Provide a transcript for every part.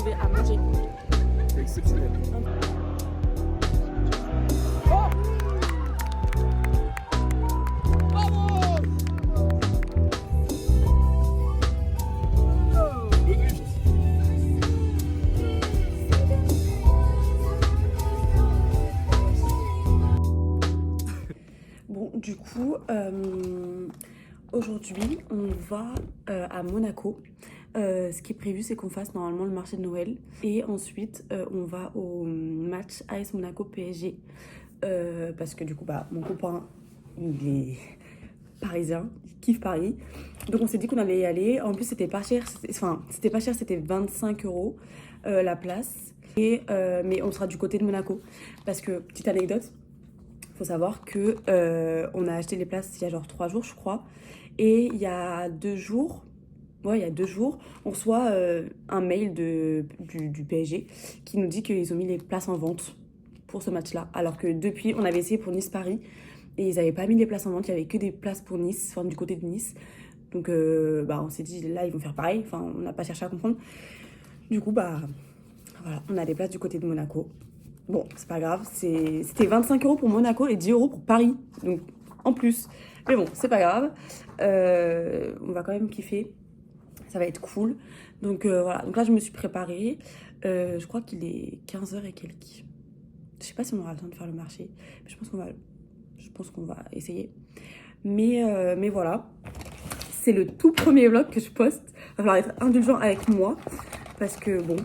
trouver à manger. C'est exceptionnel. Bon, du coup, aujourd'hui, on va à Monaco. Ce qui est prévu, c'est qu'on fasse normalement le marché de Noël. Et ensuite, on va au match AS Monaco PSG. Parce que du coup, mon copain, il est parisien, il kiffe Paris. Donc on s'est dit qu'on allait y aller. En plus, c'était pas cher. C'était pas cher, c'était 25 € la place. Mais on sera du côté de Monaco. Parce que, petite anecdote, faut savoir que on a acheté les places il y a genre 3 jours, je crois. Et il y a 2 jours, on reçoit un mail du PSG qui nous dit qu'ils ont mis les places en vente pour ce match-là. Alors que depuis, on avait essayé pour Nice-Paris et ils n'avaient pas mis les places en vente. Il n'y avait que des places pour Nice, enfin du côté de Nice. Donc on s'est dit, là, ils vont faire pareil. Enfin, on n'a pas cherché à comprendre. Du coup, voilà, on a des places du côté de Monaco. Bon, c'est pas grave. C'était 25 € pour Monaco et 10 € pour Paris. Donc, en plus. Mais bon, c'est pas grave. On va quand même kiffer. Ça va être cool. Donc voilà, donc là je me suis préparée. Je crois qu'il est 15h et quelques. Je sais pas si on aura le temps de faire le marché. Mais je pense qu'on va essayer. Mais voilà. C'est le tout premier vlog que je poste. Il va falloir être indulgent avec moi. Parce que bon,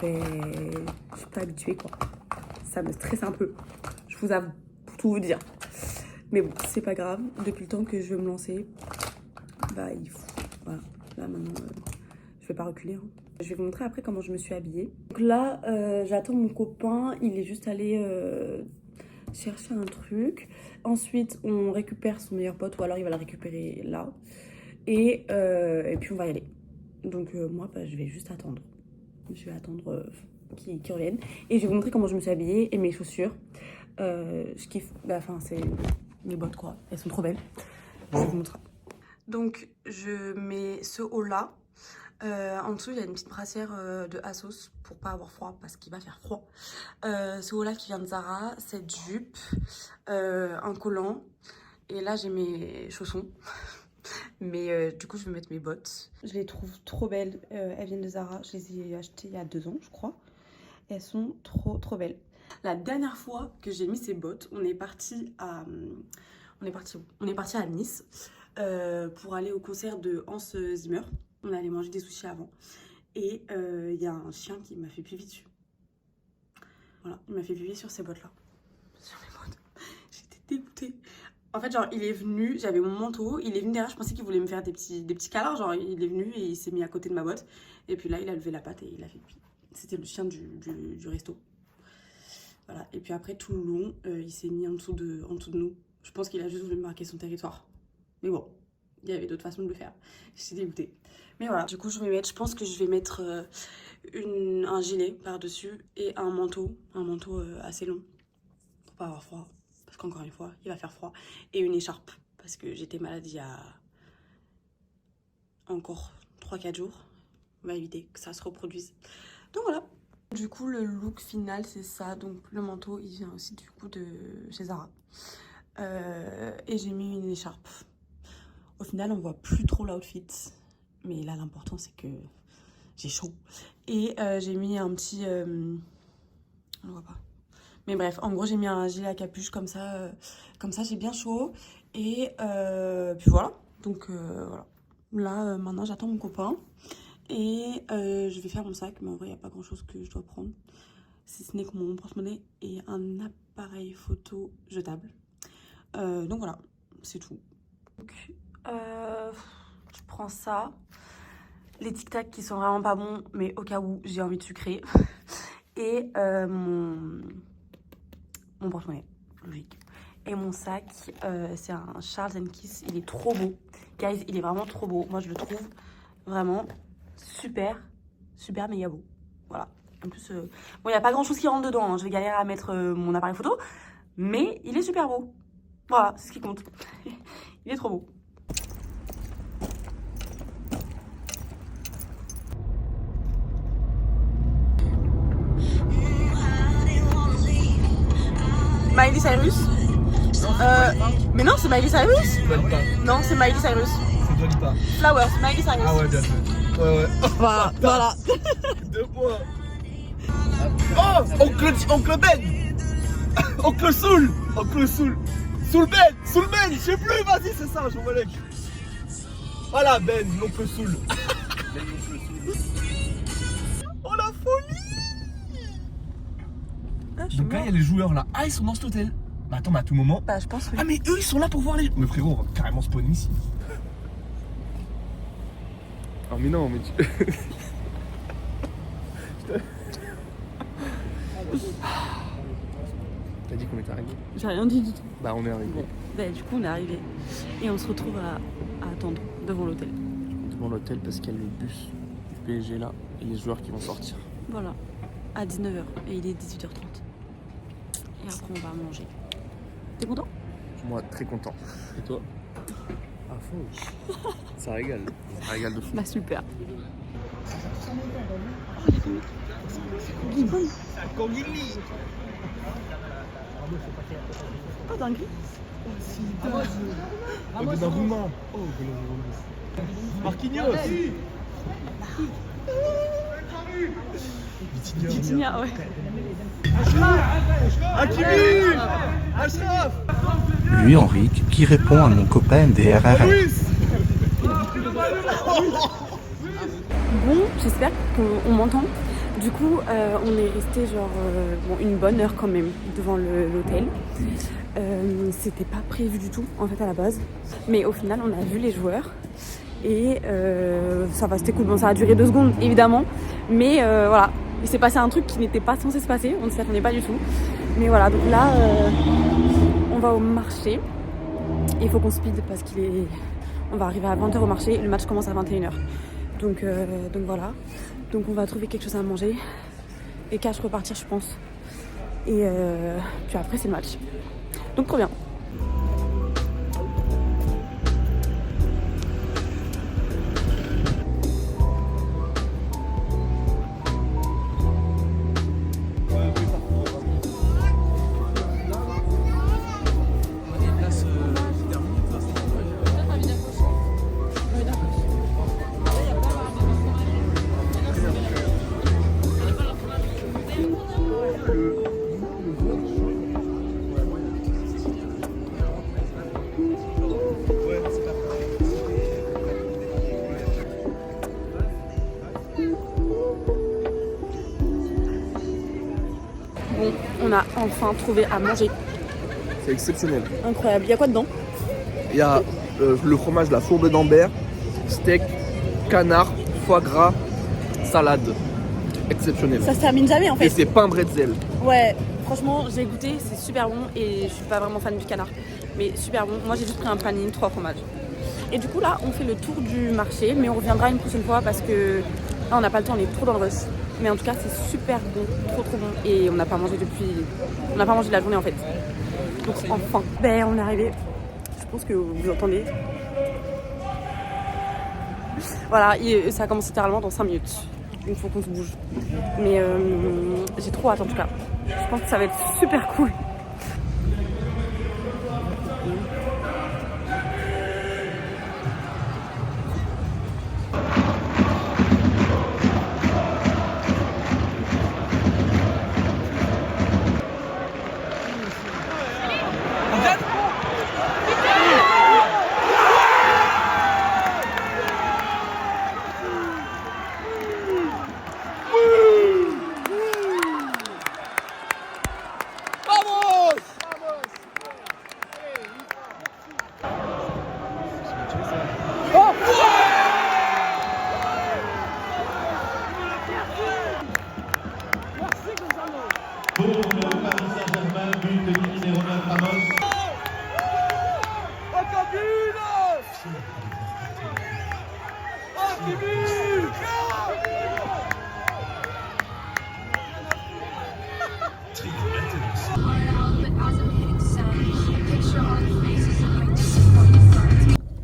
je suis pas habituée quoi. Ça me stresse un peu. Je vous avoue, pour tout vous dire. Mais bon, c'est pas grave. Depuis le temps que je veux me lancer, il faut. Voilà. Là maintenant, je vais pas reculer. Hein. Je vais vous montrer après comment je me suis habillée. Donc là, j'attends mon copain. Il est juste allé chercher un truc. Ensuite, on récupère son meilleur pote ou alors il va le récupérer là. Et puis on va y aller. Donc moi, je vais juste attendre. Je vais attendre qu'ils reviennent. Et je vais vous montrer comment je me suis habillée et mes chaussures. Je kiffe. C'est mes bottes quoi. Elles sont trop belles. Je vais vous montrer. Donc je mets ce haut là. En dessous il y a une petite brassière de Asos pour pas avoir froid parce qu'il va faire froid. Ce haut là qui vient de Zara, cette jupe, un collant. Et là j'ai mes chaussons. Mais du coup je vais mettre mes bottes. Je les trouve trop belles. Elles viennent de Zara. Je les ai achetées il y a 2 ans je crois. Et elles sont trop belles. La dernière fois que j'ai mis ces bottes, on est parti à Nice pour aller au concert de Hans Zimmer. On allait manger des sushis avant. Et il y a un chien qui m'a fait pipi dessus. Voilà, il m'a fait pipi sur ces bottes-là. Sur mes bottes. J'étais dégoûtée. En fait, genre, il est venu, j'avais mon manteau, il est venu derrière, je pensais qu'il voulait me faire des petits câlins. Genre, il est venu et il s'est mis à côté de ma botte. Et puis là, il a levé la patte et il a fait pipi. C'était le chien du resto. Voilà. Et puis après, tout le long, il s'est mis en dessous de nous. Je pense qu'il a juste voulu marquer son territoire. Mais bon, il y avait d'autres façons de le faire. J'étais dégoûtée. Mais voilà, du coup, je pense que je vais mettre un gilet par-dessus et un manteau assez long pour pas avoir froid. Parce qu'encore une fois, il va faire froid. Et une écharpe, parce que j'étais malade il y a encore 3-4 jours. On va éviter que ça se reproduise. Donc voilà. Du coup, le look final, c'est ça. Donc le manteau, il vient aussi du coup de chez Zara. Et j'ai mis une écharpe. Au final, on voit plus trop l'outfit. Mais là, l'important, c'est que j'ai chaud. Et j'ai mis un petit... on ne voit pas. Mais bref, en gros, j'ai mis un gilet à capuche comme ça j'ai bien chaud. Et puis voilà. Donc voilà. Là, maintenant, j'attends mon copain. Et je vais faire mon sac. Mais en vrai, il n'y a pas grand-chose que je dois prendre. Si ce n'est que mon porte-monnaie et un appareil photo jetable. Donc voilà, c'est tout. Donc, je prends ça. Les tic-tac qui sont vraiment pas bons, mais au cas où j'ai envie de sucrer. Et mon porte-monnaie, logique. Et mon sac, c'est un Charles & Kiss. Il est trop beau. Guys, il est vraiment trop beau. Moi, je le trouve vraiment super méga beau. Voilà. En plus, bon, il n'y a pas grand-chose qui rentre dedans. Hein. Je vais galérer à mettre mon appareil photo. Mais il est super beau. Voilà, c'est ce qui compte. Il est trop beau. Miley Cyrus. Mais non, c'est Miley Cyrus. Dua Lipa. Non, c'est Miley Cyrus. C'est Dua Lipa. Flowers, Miley Cyrus. Ah ouais, bien joué. Ouais. Voilà. 2 points. Oh, Oncle Ben. Oncle Soul. Soul Ben, je sais plus, vas-y, c'est ça, je m'en relève. Voilà, Ben, l'oncle Soul. Oh la folie. Donc là, il y a les joueurs là. Ah, ils sont dans cet hôtel. Bah attends, mais à tout moment. Bah, je pense que. Ah, mais eux, ils sont là pour voir les. Mais frérot, on va carrément spawn ici. Ah, mais non, mais tu. T'as dit qu'on était arrivé? J'ai rien dit du tout. Bah, on est arrivé. Bon, bah, du coup, on est arrivé. Et on se retrouve à attendre devant l'hôtel. Devant l'hôtel parce qu'il y a le bus du PSG là et les joueurs qui vont sortir. Voilà. À 19h. Et il est 18h30. Et après, on va manger. T'es content? Moi, très content. Et toi? À fond. Ça régale. Ça régale de fou. Bah, super. Oh, dingue. Donnarumma. Oh, Marquinhos. Vitinha, ouais. Hakimi. Achraf. Lui, Henri, qui répond à mon copain DRRR. Bon, j'espère qu'on m'entend. Du coup, on est resté genre une bonne heure quand même devant l'hôtel. C'était pas prévu du tout en fait à la base. Mais au final, on a vu les joueurs. Et ça va, c'était cool. Bon, ça a duré 2 secondes évidemment. Mais voilà, il s'est passé un truc qui n'était pas censé se passer. On ne s'y attendait pas du tout. Mais voilà, donc là, on va au marché. Et il faut qu'on speed parce on va arriver à 20h au marché. Le match commence à 21h. Donc voilà. Donc on va trouver quelque chose à manger. Et cash repartir, je pense. Et puis après, c'est le match. Donc trop bien. Bon, on a enfin trouvé à manger. C'est exceptionnel. Incroyable. Il y a quoi dedans? Il y a le fromage, la fourbe d'Ambert, steak, canard, foie gras, salade. Exceptionnel. Ça se termine jamais en fait. Et c'est pain bretzel. Ouais, franchement, j'ai goûté, c'est super bon et je suis pas vraiment fan du canard. Mais super bon. Moi, j'ai juste pris un panini, 3 fromages. Et du coup, là, on fait le tour du marché, mais on reviendra une prochaine fois parce que là, on n'a pas le temps, on est trop dans le rush. Mais en tout cas, c'est super bon, trop bon. Et on n'a pas mangé on n'a pas mangé de la journée en fait. Donc enfin, ben on est arrivé. Je pense que vous entendez. Voilà, ça commence littéralement dans 5 minutes. Il faut qu'on se bouge. Mais j'ai trop hâte en tout cas. Je pense que ça va être super cool.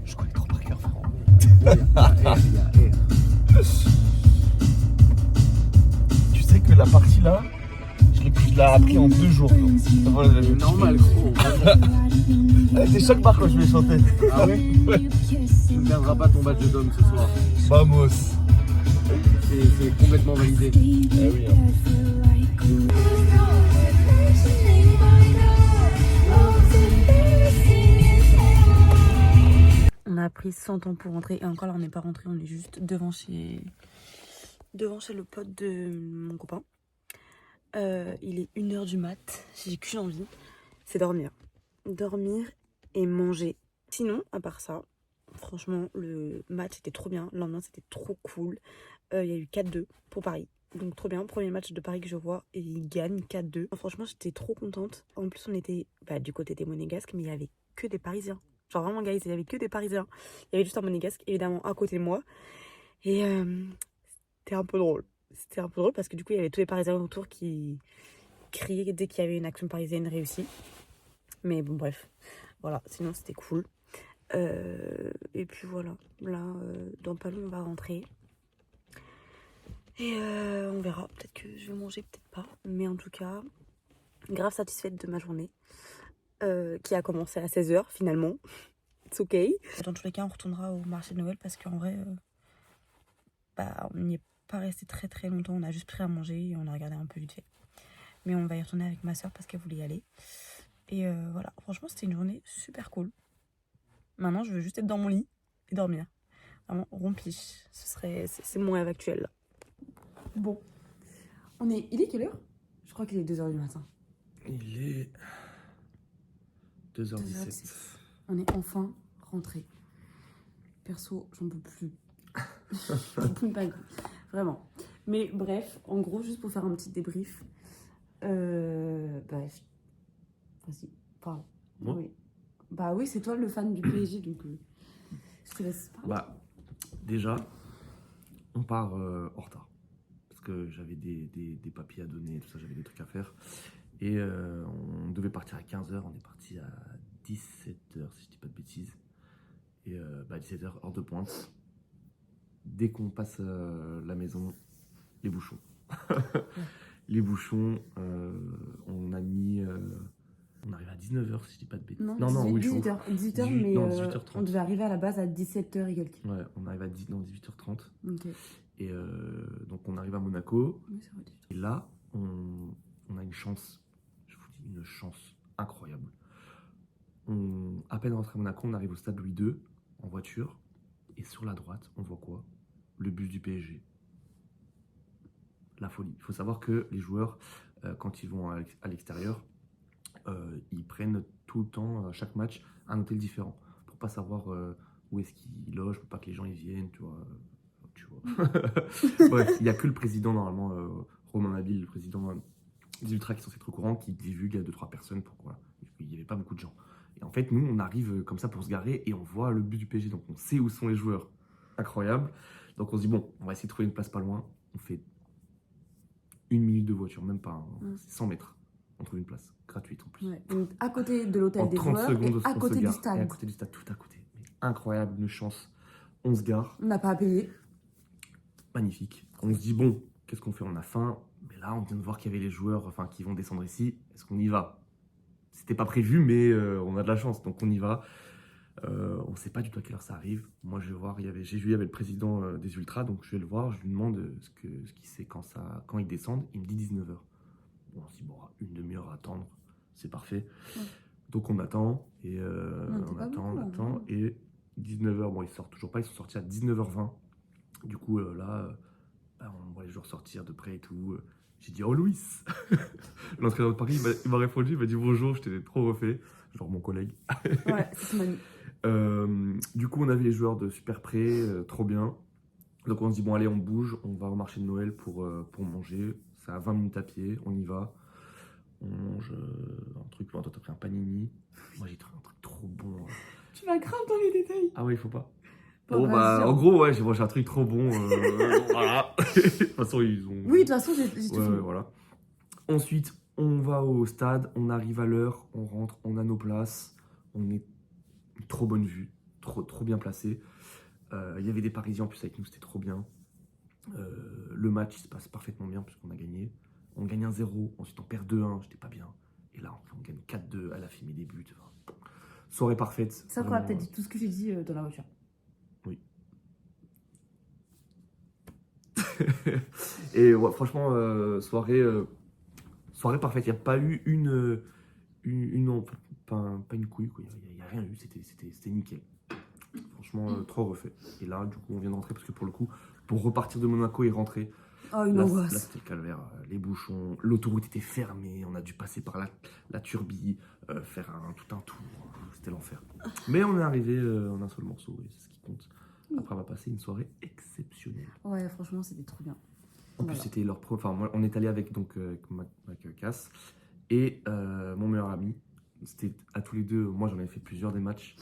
Je connais trop par cœur, frérot. Tu sais que la partie là, je l'ai l'as appris en 2 jours. Normal, gros. T'es choc par quand je vais chanter. Ah ouais? Ouais. Tu ne perdras pas ton badge de Dom ce soir. Vamos. C'est complètement validé. Eh oui, hein. On a pris 100 ans pour rentrer et encore là on n'est pas rentré, on est juste devant chez le pote de mon copain. Il est 1h du mat, j'ai qu'une envie, c'est dormir. Dormir et manger. Sinon, à part ça, franchement le match était trop bien, l'ambiance était trop cool. Il y a eu 4-2 pour Paris. Donc trop bien, premier match de Paris que je vois et il gagne 4-2. Franchement j'étais trop contente. En plus on était du côté des Monégasques mais il y avait que des Parisiens. Genre vraiment guys, il y avait que des Parisiens. Il y avait juste un Monégasque évidemment à côté de moi. Et c'était un peu drôle. C'était un peu drôle parce que du coup il y avait tous les Parisiens autour qui criaient dès qu'il y avait une action parisienne réussie. Mais bon bref, voilà, sinon c'était cool. Et puis voilà, là dans pas long on va rentrer. Et on verra, peut-être que je vais manger, peut-être pas. Mais en tout cas, grave satisfaite de ma journée. Qui a commencé à 16h finalement. It's ok. Dans tous les cas, on retournera au marché de Noël parce qu'en vrai, on n'y est pas resté très très longtemps. On a juste pris à manger et on a regardé un peu vite fait. Mais on va y retourner avec ma soeur parce qu'elle voulait y aller. Et voilà, franchement, c'était une journée super cool. Maintenant, je veux juste être dans mon lit et dormir. Vraiment, rompiche. C'est mon rêve actuel là. Bon, il est quelle heure? Je crois qu'il est 2h du matin. Il est 2h17. On est enfin rentré. Perso, j'en peux plus. J'en peux pas. Vraiment. Mais bref, en gros, juste pour faire un petit débrief. Vas-y, parle. Moi Oui. Bah oui, c'est toi le fan du PSG, donc je te laisse parler. Déjà, on part en retard. Parce que j'avais des papiers à donner, tout ça, j'avais des trucs à faire. Et on devait partir à 15h, on est parti à 17h, si je dis pas de bêtises. Et 17h, heure de pointe. Dès qu'on passe la maison, les bouchons. Les bouchons, on a mis... on arrive à 19h, si je dis pas de bêtises. Non, oui, 18h, 18h, mais 18h30. on devait arriver à la base à 17h et quelques. Ouais, on arrive à 18h30. Ok. Et donc on arrive à Monaco. Oui, c'est vrai, 18h. Et là, on a une chance, je vous dis, une chance incroyable. À peine rentré à Monaco, on arrive au stade Louis II en voiture. Et sur la droite, on voit quoi? Le bus du PSG. La folie. Il faut savoir que les joueurs, quand ils vont à l'extérieur, ils prennent tout le temps, chaque match, un hôtel différent. Pour pas savoir où est-ce qu'ils logent, pour pas que les gens y viennent, tu vois. Bref, il n'y a que le président, normalement, Romain Nabil, le président des Ultras, qui sont censés être au courant, qui divulgue à 2-3 personnes. Pourquoi il n'y avait pas beaucoup de gens. Et en fait, nous, on arrive comme ça pour se garer et on voit le bus du PSG. Donc, on sait où sont les joueurs. Incroyable. Donc, on se dit, bon, on va essayer de trouver une place pas loin. On fait 1 minute de voiture, même pas, c'est 100 mètres. On trouve une place gratuite en plus. Ouais. Donc, à côté de l'hôtel des 30 joueurs secondes, et à côté du stade. Et à côté du stade, tout à côté. Mais incroyable, une chance. On se gare. On n'a pas à payer. Magnifique. On se dit, bon, qu'est-ce qu'on fait? On a faim. Mais là, on vient de voir qu'il y avait les joueurs qui vont descendre ici. Est-ce qu'on y va? C'était pas prévu, mais on a de la chance. Donc, on y va. On ne sait pas du tout à quelle heure ça arrive. Moi, je vais voir, j'ai vu, il y avait le président des Ultras. Donc, je vais le voir. Je lui demande ce qu'il sait quand ils descendent. Il me dit 19h. Bon, on se dit, bon, une demi-heure à attendre. C'est parfait. Ouais. Donc, on attend. Et on attend. Et 19h, bon, ils sortent toujours pas. Ils sont sortis à 19h20. Du coup, on voit les joueurs sortir de près et tout. J'ai dit, oh Louis. L'entraîneur de Paris, il m'a répondu, il m'a dit bonjour, j'étais trop refait. Genre mon collègue. Ouais, c'est magnifique. Du coup, on avait les joueurs de super près, trop bien. Donc on se dit, bon allez, on bouge, on va au marché de Noël pour manger. C'est à 20 minutes à pied, on y va. On mange un truc, toi t'as pris un panini. Moi j'ai pris un truc trop bon. Tu vas grave dans les détails. Ah ouais, il faut pas. Bon, en gros, ouais, j'ai mangé un truc trop bon. Voilà. De toute façon, ils ont. Oui, de toute façon, j'ai tout. Ouais, voilà. Ensuite, on va au stade, on arrive à l'heure, on rentre, on a nos places. On est une trop bonne vue, trop bien placé. Il y avait des Parisiens en plus avec nous, c'était trop bien. Le match il se passe parfaitement bien puisqu'on a gagné. On gagne 1-0, ensuite on perd 2-1, j'étais pas bien. Et là, on gagne 4-2, elle a fait des buts. Enfin, soirée parfaite. Ça, qu'on a peut-être dit tout ce que j'ai dit dans la voiture. Oui. Et ouais, franchement, soirée parfaite. Il n'y a pas eu non, pas une couille, quoi. Il n'y a rien eu, c'était nickel. Franchement, trop refait. Et là, du coup, on vient de rentrer parce que pour le coup, pour repartir de Monaco et rentrer, Oh, une là, angoisse. c'était le calvaire. Les bouchons, l'autoroute était fermée, on a dû passer par la turbie, faire tout un tour. C'était l'enfer. Mais on est arrivé en un seul morceau et c'est ce qui compte. Après, on va passer une soirée exceptionnelle. Ouais, franchement, c'était trop bien. En plus, c'était leur enfin, moi, on est allé avec Cass et mon meilleur ami. C'était à tous les deux. Moi, j'en avais fait plusieurs des matchs.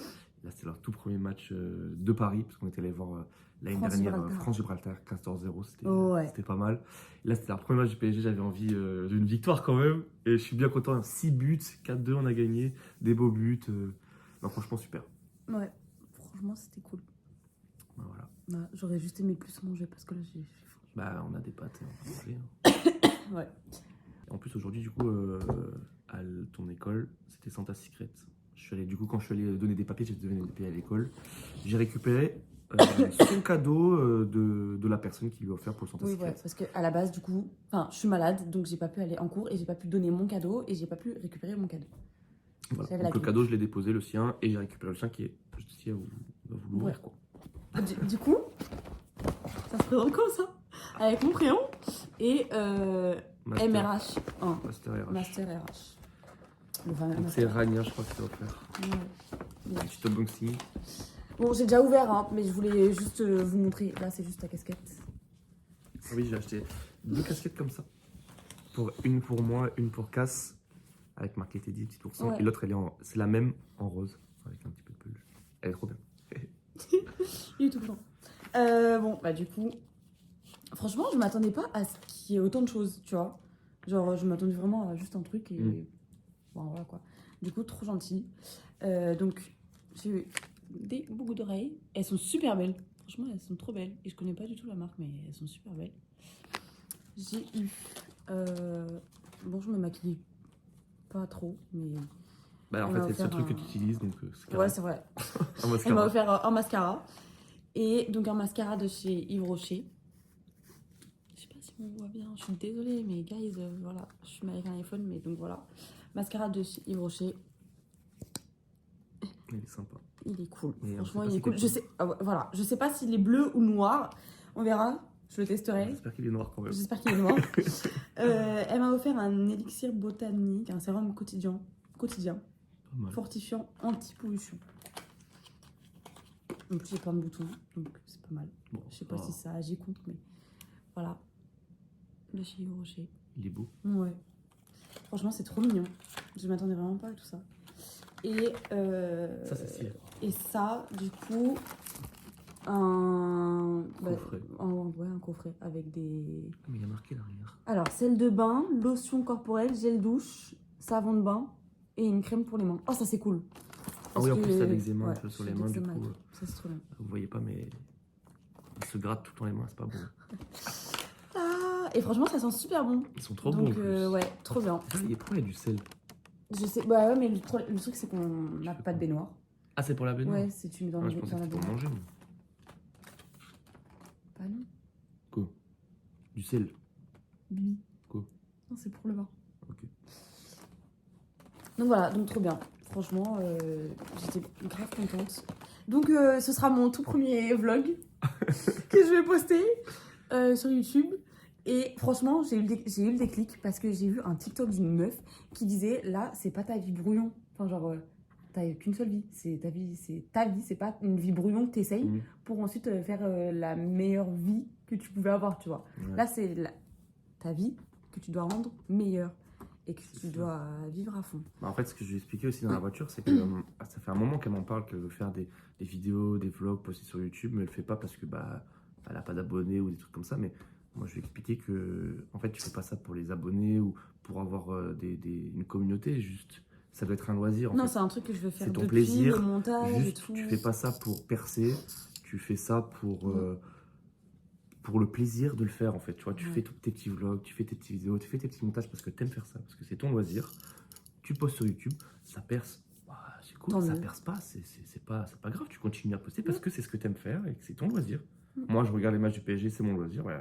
Là, c'était leur tout premier match de Paris, parce qu'on était allé voir l'année dernière France-Gibraltar 15-0. C'était pas mal. Et là, c'était leur premier match du PSG. J'avais envie d'une victoire quand même. Et je suis bien content. 6 buts, 4-2, on a gagné. Des beaux buts. Non, franchement, super. Ouais, franchement, c'était cool. Voilà. Ouais, j'aurais juste aimé plus manger parce que là, j'ai faim. Bah, on a des pâtes, on va manger. Ouais. En plus, aujourd'hui, du coup, à ton école, c'était Santa Secret. Du coup, quand je suis allé donner des papiers, j'ai donné des papiers à l'école. J'ai récupéré son cadeau de la personne qui lui a offert pour le Santa Secret. Ouais, parce qu'à la base, du coup, je suis malade, donc j'ai pas pu aller en cours et j'ai pas pu donner mon cadeau et j'ai pas pu récupérer mon cadeau. Voilà. Donc, le cadeau, je l'ai déposé, le sien, et j'ai récupéré le sien qui est juste ici à vous l'ouvrir, quoi. Du coup, ça se présente comme ça, avec mon prénom et MRH 1. Master RH. Donc c'est Rania, je crois que c'est offert. Ouais. Un petit unboxing. Bon, j'ai déjà ouvert, hein, mais je voulais juste vous montrer. Là, c'est juste ta casquette. Ah oui, j'ai acheté 2 casquettes comme ça. Une pour moi, une pour Cass, avec marqué Teddy, petit ourson. Ouais. Et l'autre, c'est la même en rose, avec un petit peu de peluche. Elle est trop bien. Il est tout blanc. Bon, bah du coup, franchement, je m'attendais pas à ce qu'il y ait autant de choses, tu vois. Genre, je m'attendais vraiment à juste un truc et... Bon, voilà quoi. Du coup, trop gentil. Donc, j'ai eu des boucles d'oreilles. Elles sont super belles. Franchement, elles sont trop belles. Et je connais pas du tout la marque, mais elles sont super belles. J'ai eu... Bon, je me maquille pas trop, mais... Bah, en fait, c'est le seul truc que tu utilises, donc c'est ouais, c'est vrai. Un mascara. Elle m'a offert un mascara. Et donc un mascara de chez Yves Rocher. Je sais pas si on voit bien, je suis désolée, mais guys, voilà, je suis avec un iPhone, mais donc voilà. Mascara de chez Yves Rocher. Il est sympa. Il est cool. Mais franchement, il est cool. Voilà, je sais pas s'il est bleu ou noir. On verra. Je le testerai. J'espère qu'il est noir quand même. J'espère qu'il est noir. Elle m'a offert un élixir botanique, un sérum quotidien, Pas mal. fortifiant, anti-pollution. En plus, j'ai plein de boutons, donc c'est pas mal. Bon, Je sais pas si ça agit contre, mais voilà. De chez Yves Rocher. Il est beau. Ouais. Franchement, c'est trop mignon. Je m'attendais vraiment pas à tout ça. Et Ça, c'est stylé. et ça, du coup, un Coffret. Ouais, un coffret avec des... Mais il y a marqué là, regarde. Alors, sel de bain, lotion corporelle, gel douche, savon de bain et une crème pour les mains. Oh, ça c'est cool. Ah oui, en plus, t'as que- l'eczéma un ouais, peu sur j'ai les mains, du l'eczéma et coup. tout. Ça c'est trop bien. Vous voyez pas, mais il se gratte tout le temps les mains, c'est pas bon. Ah, et franchement, ça sent super bon. Ils sont trop Donc, bons en plus. ouais, trop bien. Ah, pourquoi il y a du sel? Je sais, bah ouais, mais le truc c'est qu'on n'a pas de baignoire. Ah, c'est pour la baignoire? Ouais, si tu mets dans, Ah, je pensais dans que la c'était pour baignoire. manger. Moi. Bah non. Quoi? Du sel? Oui. Quoi? Non, c'est pour le bain. Ok. Donc voilà, donc trop bien. Franchement, j'étais grave contente. Donc ce sera mon tout premier vlog que je vais poster sur YouTube. Et franchement, j'ai eu le déclic parce que j'ai vu un TikTok d'une meuf qui disait là, c'est pas ta vie brouillon. Enfin, genre, t'as qu'une seule vie. C'est ta vie, c'est pas une vie brouillon que t'essayes pour ensuite faire la meilleure vie que tu pouvais avoir, tu vois. Ouais. Là, c'est ta vie que tu dois rendre meilleure et que tu dois vivre à fond. Bah, en fait, ce que je lui ai expliqué aussi dans la voiture, c'est que ça fait un moment qu'elle m'en parle, qu'elle veut faire des vidéos, des vlogs postés sur YouTube, mais elle le fait pas parce que bah, elle a pas d'abonnés ou des trucs comme ça. Mais moi, je lui ai expliqué que en fait, tu fais pas ça pour les abonnés ou pour avoir une communauté, juste. Ça doit être un loisir. Non, c'est un truc que je veux faire c'est ton depuis plaisir, le montage juste, et tout. tu fais pas ça pour percer, tu fais ça pour pour le plaisir de le faire en fait. Tu vois, tu Ouais. fais tous tes petits vlogs, tu fais tes petites vidéos, tu fais tes petits montages parce que t'aimes faire ça, parce que c'est ton loisir. Tu postes sur YouTube, ça perce. Bah, c'est cool, Tant ça mieux. perce pas, c'est pas grave. Tu continues à poster parce que c'est ce que t'aimes faire et que c'est ton loisir. Mm. Moi, je regarde les matchs du PSG, c'est mon loisir. Ouais,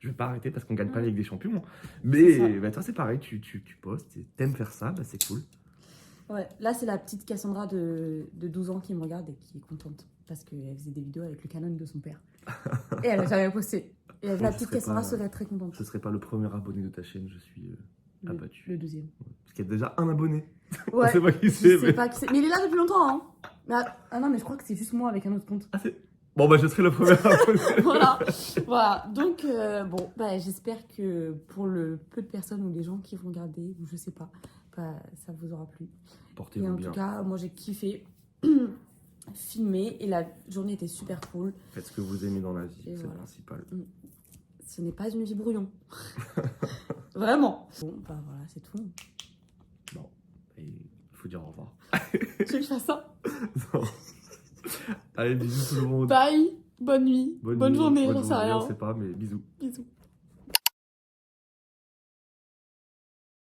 je vais pas arrêter parce qu'on gagne pas la Mm. Ligue des Champions. C'est Mais ça. bah, toi, c'est pareil, tu postes, t'aimes faire ça, bah, c'est cool. Ouais, là c'est la petite Cassandra de 12 ans qui me regarde et qui est contente parce qu'elle faisait des vidéos avec le Canon de son père. Et elle a jamais posté. Et la Je petite serais Cassandra pas- serait très contente. Ce serait pas le premier abonné de ta chaîne, je suis abattu. Le deuxième. Parce qu'il y a déjà un abonné. Ouais, On sait pas qui je c'est, sais mais... pas qui c'est. Mais il est là depuis longtemps, hein. Ah non, mais je crois que c'est juste moi avec un autre compte. Ah, c'est... Bon, bah, je serai le premier abonné. Voilà, voilà. Donc, bon, bah, j'espère que pour le peu de personnes ou les gens qui vont regarder, ou je sais pas, bah, ça vous aura plu. Et Portez-vous en bien. tout cas, moi j'ai kiffé filmer et la journée était super cool. Faites ce que vous aimez dans la vie, Et c'est le voilà. principal. Ce n'est pas une vie brouillon. Vraiment. Bon, bah voilà, c'est tout. Bon, et il faut dire au revoir. Tu veux que je fasse ça? Non. Allez, bisous tout le monde. Bye, bonne nuit, bonne nuit, journée, bonne j'en sais rien. Je sais pas, mais bisous. Bisous.